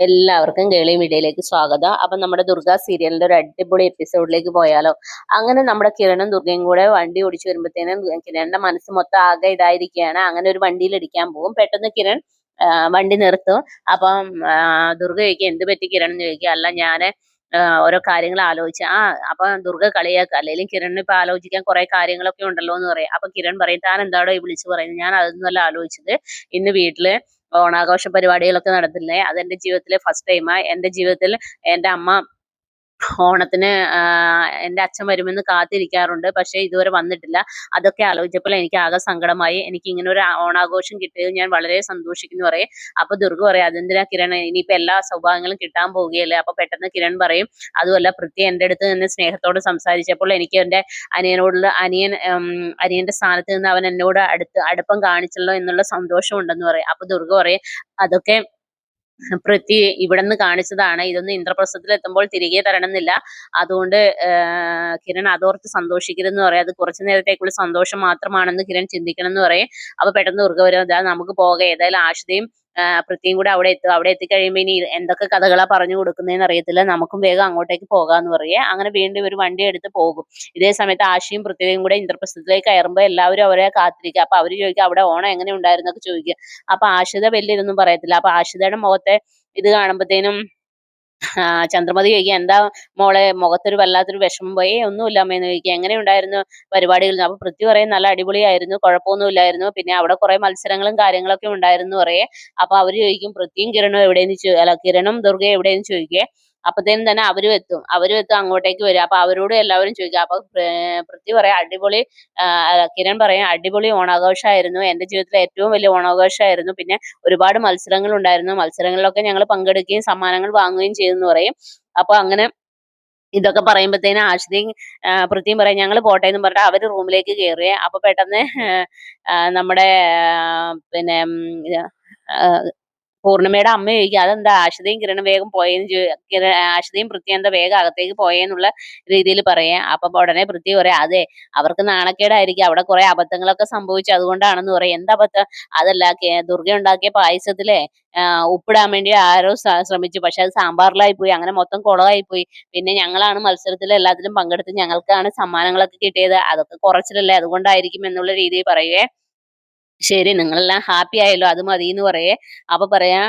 എല്ലാവർക്കും കേളി മീഡിയയിലേക്ക് സ്വാഗതം. അപ്പൊ നമ്മുടെ ദുർഗ സീരിയലിന്റെ ഒരു അടിപൊളി എപ്പിസോഡിലേക്ക് പോയാലോ? അങ്ങനെ നമ്മുടെ കിരണും ദുർഗയും കൂടെ വണ്ടി ഓടിച്ചു വരുമ്പോഴത്തേനും കിരണിന്റെ മനസ്സ് മൊത്തം ആകെ ഇതായിരിക്കുകയാണ്. അങ്ങനെ ഒരു വണ്ടിയിൽ ഇടിക്കാൻ പോകും. പെട്ടെന്ന് കിരൺ വണ്ടി നിർത്തും. അപ്പം ദുർഗ ചോദിക്കും എന്ത് പറ്റി കിരൺ എന്ന് ചോദിക്കുക. അല്ല ഞാന് ഓരോ കാര്യങ്ങൾ ആലോചിച്ച അപ്പൊ ദുർഗ കളിയാക്കുക. അല്ലെങ്കിലും കിരണിന് ഇപ്പൊ ആലോചിക്കാൻ കുറെ കാര്യങ്ങളൊക്കെ ഉണ്ടല്ലോ എന്ന് പറയും. അപ്പൊ കിരൺ പറയും താൻ എന്താടോ ഈ വിളിച്ചു പറയുന്നത്, ഞാൻ അതൊന്നുമല്ല ആലോചിച്ചത്. ഇന്ന് വീട്ടില് ഓണാഘോഷ പരിപാടികളൊക്കെ നടത്തില്ലേ, അതെന്റെ ജീവിതത്തിലെ ഫസ്റ്റ് ടൈമാ. എന്റെ ജീവിതത്തിൽ എന്റെ അമ്മ ഓണത്തിന് എന്റെ അച്ഛൻ വരുമെന്ന് കാത്തിരിക്കാറുണ്ട്, പക്ഷെ ഇതുവരെ വന്നിട്ടില്ല. അതൊക്കെ ആലോചിച്ചപ്പോൾ എനിക്ക് ആകെ സങ്കടമായി. എനിക്ക് ഇങ്ങനെ ഒരു ഓണാഘോഷം കിട്ടിയത് ഞാൻ വളരെ സന്തോഷിക്കുന്നു പറയും. അപ്പൊ ദുർഗ പറയും അതെന്തിനാ കിരൺ, ഇനിയിപ്പോ എല്ലാ സൗഭാഗ്യങ്ങളും കിട്ടാൻ പോവുകയല്ലേ. അപ്പൊ പെട്ടെന്ന് കിരൺ പറയും അതുമല്ല, പൃഥ്വി എന്റെ അടുത്ത് നിന്ന് സ്നേഹത്തോട് സംസാരിച്ചപ്പോൾ എനിക്ക് എന്റെ അനിയന്റെ സ്ഥാനത്ത് നിന്ന് അവൻ എന്നോട് അടുപ്പം കാണിച്ചല്ലോ എന്നുള്ള സന്തോഷം ഉണ്ടെന്ന് പറയും. അപ്പൊ ദുർഗ പറയും അതൊക്കെ പൃഥ്വി ഇവിടുന്ന് കാണിച്ചതാണ്, ഇതൊന്നും ഇന്ദ്രപ്രസ്ഥത്തിൽ എത്തുമ്പോൾ തിരികെ തരണമെന്നില്ല. അതുകൊണ്ട് കിരൺ അതോർത്ത് സന്തോഷിക്കരുതെന്ന് പറയാം. അത് കുറച്ചു നേരത്തേക്കുള്ള സന്തോഷം മാത്രമാണെന്ന് കിരൺ ചിന്തിക്കണം എന്ന് പറയും. അപ്പൊ പെട്ടെന്ന് ദുർഗ വരും, അതാ നമുക്ക് പോകാം, ഏതായാലും ആഷിതയും പൃഥ്വിയും കൂടെ അവിടെ എത്തും. അവിടെ എത്തിക്കഴിയുമ്പോൾ ഇനി എന്തൊക്കെ കഥകളാ പറഞ്ഞു കൊടുക്കുന്നതെന്ന് അറിയത്തില്ല, നമുക്കും വേഗം അങ്ങോട്ടേക്ക് പോകാന്ന് പറയേ. അങ്ങനെ വീണ്ടും ഇവർ വണ്ടി എടുത്ത് പോകും. ഇതേ സമയത്ത് ആഷിയും പൃഥ്വിയും കൂടെ ഇന്ദ്രപ്രസ്ഥത്തിലേക്ക് കയറുമ്പോൾ എല്ലാവരും അവരെ കാത്തിരിക്കുക. അപ്പൊ അവര് ചോദിക്കുക അവിടെ ഓണം എങ്ങനെ ഉണ്ടായിരുന്നൊക്കെ ചോദിക്കുക. അപ്പൊ ആഷിത വലിയ ഇതൊന്നും പറയത്തില്ല. അപ്പൊ ആഷിതയുടെ മുഖത്തെ ഇത് കാണുമ്പോഴത്തേനും ചന്ദ്രമതി ചോദിക്കുക എന്താ മോളെ മുഖത്തൊരു വല്ലാത്തൊരു വിഷമം പോയി. ഒന്നുമില്ല അമ്മയെന്ന് ചോദിക്കുക. എങ്ങനെ ഉണ്ടായിരുന്നു പരിപാടികൾ? അപ്പൊ പൃഥ്വി പറയും നല്ല അടിപൊളിയായിരുന്നു, കുഴപ്പമൊന്നുമില്ലായിരുന്നു, പിന്നെ അവിടെ കുറെ മത്സരങ്ങളും കാര്യങ്ങളൊക്കെ ഉണ്ടായിരുന്നു പറയേ. അപ്പൊ അവര് ചോദിക്കും പൃഥ്വിയും കിരണും എവിടെയെന്ന് അല്ല കിരണും ദുർഗയും എവിടെയെന്ന് ചോദിക്കേ. അപ്പത്തേനും തന്നെ അവരും എത്തും അങ്ങോട്ടേക്ക് വരും. അപ്പൊ അവരോട് എല്ലാവരും ചോദിക്കുക. അപ്പൊ പൃഥ്വി പറയാം അടിപൊളി, കിരൺ പറയാം അടിപൊളി ഓണാഘോഷമായിരുന്നു, എന്റെ ജീവിതത്തിലെ ഏറ്റവും വലിയ ഓണാഘോഷമായിരുന്നു, പിന്നെ ഒരുപാട് മത്സരങ്ങൾ ഉണ്ടായിരുന്നു, മത്സരങ്ങളിലൊക്കെ ഞങ്ങൾ പങ്കെടുക്കുകയും സമ്മാനങ്ങൾ വാങ്ങുകയും ചെയ്തെന്ന് പറയും. അപ്പൊ അങ്ങനെ ഇതൊക്കെ പറയുമ്പോഴത്തേനും ആഷിതയും പൃഥ്വിയും പറയും ഞങ്ങൾ പോട്ടെ എന്ന് പറഞ്ഞിട്ട് അവര് റൂമിലേക്ക് കയറിയേ. അപ്പൊ പെട്ടെന്ന് നമ്മുടെ പിന്നെ പൂർണിമയുടെ അമ്മ ചോദിക്കും അതെന്താ ആഷിതയും കിരണും വേഗം പോയെന്ന് ആഷിതയും പൃഥ്വി എന്താ വേഗം അകത്തേക്ക് പോയെന്നുള്ള രീതിയിൽ പറയാം. അപ്പൊ ഉടനെ പൃഥ്വി പറയാം അതെ അവർക്ക് നാണക്കേടായിരിക്കും, അവിടെ കുറെ അബദ്ധങ്ങളൊക്കെ സംഭവിച്ചു അതുകൊണ്ടാണെന്ന് പറയും. എന്താ അബദ്ധം? അതല്ല ദുർഗ ഉണ്ടാക്കിയ പായസത്തിലെ ഉപ്പിടാൻ വേണ്ടി ആരോ ശ്രമിച്ചു, പക്ഷെ അത് സാമ്പാറിലായി പോയി, അങ്ങനെ മൊത്തം കുളമായി പോയി. പിന്നെ ഞങ്ങളാണ് മത്സരത്തിൽ എല്ലാത്തിലും പങ്കെടുത്ത് ഞങ്ങൾക്കാണ് സമ്മാനങ്ങളൊക്കെ കിട്ടിയത്, അതൊക്കെ കുറച്ചിലല്ലേ, അതുകൊണ്ടായിരിക്കും എന്നുള്ള രീതിയിൽ പറയുവേ. ശരി നിങ്ങളെല്ലാം ഹാപ്പി ആയല്ലോ അത് മതി എന്ന് പറയേ. അപ്പൊ പറയാ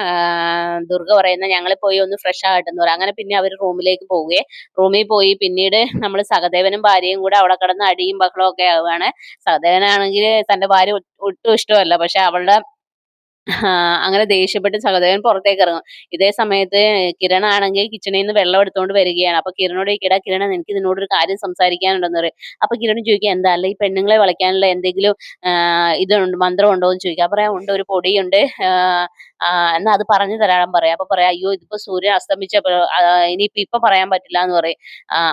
ദുർഗ പറയുന്ന ഞങ്ങൾ പോയി ഒന്ന് ഫ്രഷ് ആകട്ടെ എന്ന് പറയാം. അങ്ങനെ പിന്നെ അവർ റൂമിലേക്ക് പോവുകയെ. റൂമിൽ പോയി പിന്നീട് നമ്മൾ സഹദേവനും ഭാര്യയും കൂടെ അവിടെ കിടന്ന് അടിയും ബഹളവും ഒക്കെ ആവുകയാണ്. സഹദേവനാണെങ്കിൽ തന്റെ ഭാര്യ ഒട്ടും ഇഷ്ടമല്ല, പക്ഷെ അവളുടെ അങ്ങനെ ദേഷ്യപ്പെട്ട് സഹദേവൻ പുറത്തേക്ക് ഇറങ്ങും. ഇതേ സമയത്ത് കിരൺ ആണെങ്കിൽ കിച്ചണിൽ നിന്ന് വെള്ളം എടുത്തുകൊണ്ട് വരികയാണ്. അപ്പൊ കിരണോട് ചോദിക്കടാ കിരൺ എനിക്ക് നിന്നോടൊരു കാര്യം സംസാരിക്കാനുണ്ടെന്ന് പറയും. അപ്പൊ കിരൺ ചോദിക്കുക എന്താ, അല്ല ഈ പെണ്ണുങ്ങളെ വിളിക്കാനുള്ള എന്തെങ്കിലും ഇതുണ്ട് മന്ത്രം ഉണ്ടോ എന്ന് ചോദിക്കുക. പറയാം ഉണ്ട്, ഒരു പൊടിയുണ്ട്, എന്നാ അത് പറഞ്ഞു തരാൻ പറയാം. അപ്പൊ പറയാം അയ്യോ ഇതിപ്പോ സൂര്യൻ അസ്തമിച്ച ഇനിയിപ്പൊ ഇപ്പൊ പറയാൻ പറ്റില്ല എന്ന് പറയും.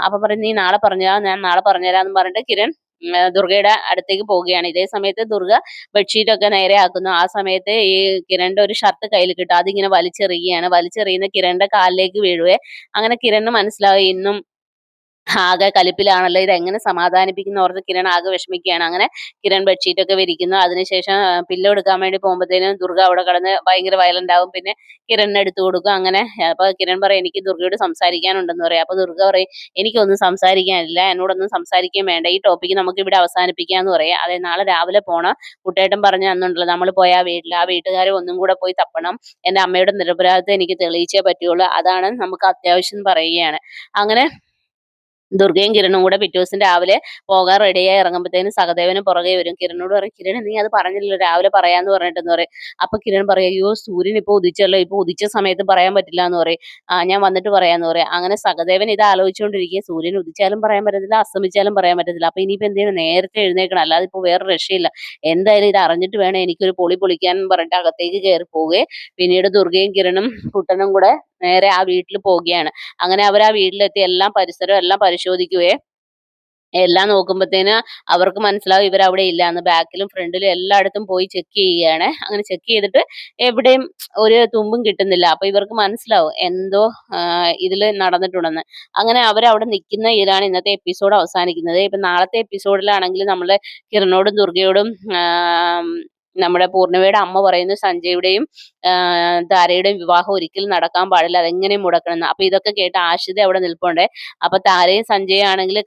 അപ്പൊ പറയും നീ നാളെ പറഞ്ഞാ, ഞാൻ നാളെ പറഞ്ഞുതരാന്ന് പറഞ്ഞിട്ട് കിരൺ ദുർഗയുടെ അടുത്തേക്ക് പോവുകയാണ്. ഇതേ സമയത്ത് ദുർഗ ബെഡ്ഷീറ്റ് ഒക്കെ നേരെ ആക്കുന്നു. ആ സമയത്ത് ഈ കിരണിന്റെ ഒരു ഷർട്ട് കയ്യിൽ കിട്ടും, അതിങ്ങനെ വലിച്ചെറിയുകയാണ്. വലിച്ചെറിയുന്ന കിരണിന്റെ കാലിലേക്ക് വീഴുവേ. അങ്ങനെ കിരണിന് മനസ്സിലാവും ഇന്നും ആകെ കലിപ്പിലാണല്ലോ, ഇതെങ്ങനെ സമാധാനിപ്പിക്കുന്ന ഓർത്ത് കിരൺ ആകെ വിഷമിക്കുകയാണ്. അങ്ങനെ കിരൺ ബെഡ്ഷീറ്റ് ഒക്കെ വിരിക്കുന്നു. അതിനുശേഷം പില്ലോ എടുക്കാൻ വേണ്ടി പോകുമ്പോഴത്തേനും ദുർഗ അവിടെ കിടന്ന് ഭയങ്കര വയലന്റ് ആവും. പിന്നെ കിരണിന് എടുത്തു കൊടുക്കും. അങ്ങനെ അപ്പൊ കിരൺ പറയും എനിക്ക് ദുർഗയോട് സംസാരിക്കാനുണ്ടെന്ന് പറയും. അപ്പൊ ദുർഗ പറയും എനിക്കൊന്നും സംസാരിക്കാനില്ല, എന്നോടൊന്നും സംസാരിക്കാൻ വേണ്ട, ഈ ടോപ്പിക്ക് നമുക്ക് ഇവിടെ അവസാനിപ്പിക്കാന്ന് പറയാം. അതെ നാളെ രാവിലെ പോണം, കുട്ടേട്ടൻ പറഞ്ഞു തന്നുണ്ടല്ലോ നമ്മൾ പോയി ആ വീട്ടുകാരെ ഒന്നും കൂടെ പോയി തപ്പണം, എന്റെ അമ്മയുടെ നിരപരാധിത്വം എനിക്ക് തെളിയിച്ചേ പറ്റുള്ളൂ, അതാണ് നമുക്ക് അത്യാവശ്യം പറയുകയാണ്. അങ്ങനെ ദുർഗയും കിരണും കൂടെ പിറ്റേ ദിവസം രാവിലെ പോകാൻ റെഡിയായി ഇറങ്ങുമ്പോഴത്തേനും സഹദേവനും പുറകെ വരും. കിരണോട് പറയും കിരൺ നീ അത് പറഞ്ഞില്ലല്ലോ രാവിലെ പറയാന്ന് പറഞ്ഞിട്ടെന്ന് പറയും. അപ്പൊ കിരൺ പറയും അയ്യോ സൂര്യൻ ഇപ്പൊ ഉദിച്ചല്ലോ, ഇപ്പൊ ഉദിച്ച സമയത്ത് പറയാൻ പറ്റില്ല എന്ന് പറയും. ഞാൻ വന്നിട്ട് പറയാന്ന് പറയും. അങ്ങനെ സഹദേവൻ ഇത് ആലോചിച്ചുകൊണ്ടിരിക്കുക, സൂര്യൻ ഉദിച്ചാലും പറയാൻ പറ്റത്തില്ല അസ്തമിച്ചാലും പറയാൻ പറ്റത്തില്ല, അപ്പൊ ഇനിയിപ്പോ എന്തെങ്കിലും നേരത്തെ എഴുന്നേൽക്കണം, അല്ലാതെ ഇപ്പൊ വേറെ രക്ഷയില്ല, എന്തായാലും ഇത് അറിഞ്ഞിട്ട് വേണം എനിക്കൊരു പൊളി പൊളിക്കാൻ പറഞ്ഞിട്ട് അകത്തേക്ക് കയറി പോവുകയെ. പിന്നീട് ദുർഗയും കിരണും കുട്ടനും കൂടെ നേരെ ആ വീട്ടിൽ പോവുകയാണ്. അങ്ങനെ അവർ ആ വീട്ടിലെത്തി എല്ലാം പരിസരവും എല്ലാം പരിശോധിക്കുകയെ. എല്ലാം നോക്കുമ്പോഴത്തേന് അവർക്ക് മനസ്സിലാവും ഇവരവിടെ ഇല്ലാന്ന്. ബാക്കിലും ഫ്രണ്ടിലും എല്ലായിടത്തും പോയി ചെക്ക് ചെയ്യുകയാണ്. അങ്ങനെ ചെക്ക് ചെയ്തിട്ട് എവിടെയും ഒരു തുമ്പും കിട്ടുന്നില്ല. അപ്പൊ ഇവർക്ക് മനസ്സിലാവും എന്തോ ഇതിൽ നടന്നിട്ടുണ്ടെന്ന്. അങ്ങനെ അവരവിടെ നിൽക്കുന്ന ഇതിലാണ് ഇന്നത്തെ എപ്പിസോഡ് അവസാനിക്കുന്നത്. ഇപ്പൊ നാളത്തെ എപ്പിസോഡിലാണെങ്കിൽ നമ്മള് കിരണോടും ദുർഗയോടും നമ്മുടെ പൂർണിമയുടെ അമ്മ പറയുന്നു സഞ്ജയുടെയും താരയുടെയും വിവാഹം ഒരിക്കലും നടക്കാൻ പാടില്ല, അതെങ്ങനെ മുടക്കണം. അപ്പൊ ഇതൊക്കെ കേട്ട് ആഷിത അവിടെ നിൽപ്പുണ്ട്. അപ്പൊ താരയും സഞ്ജയ് ആണെങ്കിൽ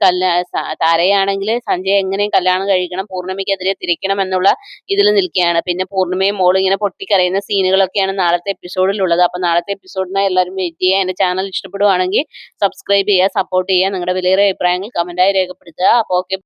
താരയാണെങ്കിൽ സഞ്ജയ് എങ്ങനെയും കല്യാണം കഴിക്കണം, പൂർണിമയ്ക്കെതിരെ തിരിക്കണം എന്നുള്ള ഇതിൽ നിൽക്കുകയാണ്. പിന്നെ പൂർണിമയും മോളും ഇങ്ങനെ പൊട്ടിക്കരയുന്ന സീനുകളൊക്കെയാണ് നാളത്തെ എപ്പിസോഡിലുള്ളത്. അപ്പൊ നാളത്തെ എപ്പിസോഡിനായി എല്ലാവരും വെയിറ്റ് ചെയ്യുക. എന്റെ ചാനൽ ഇഷ്ടപ്പെടുവാണെങ്കിൽ സബ്സ്ക്രൈബ് ചെയ്യുക, സപ്പോർട്ട് ചെയ്യുക. നിങ്ങളുടെ വിലയേറിയ അഭിപ്രായങ്ങൾ കമന്റായി രേഖപ്പെടുത്തുക. അപ്പോൾ ഓക്കെ.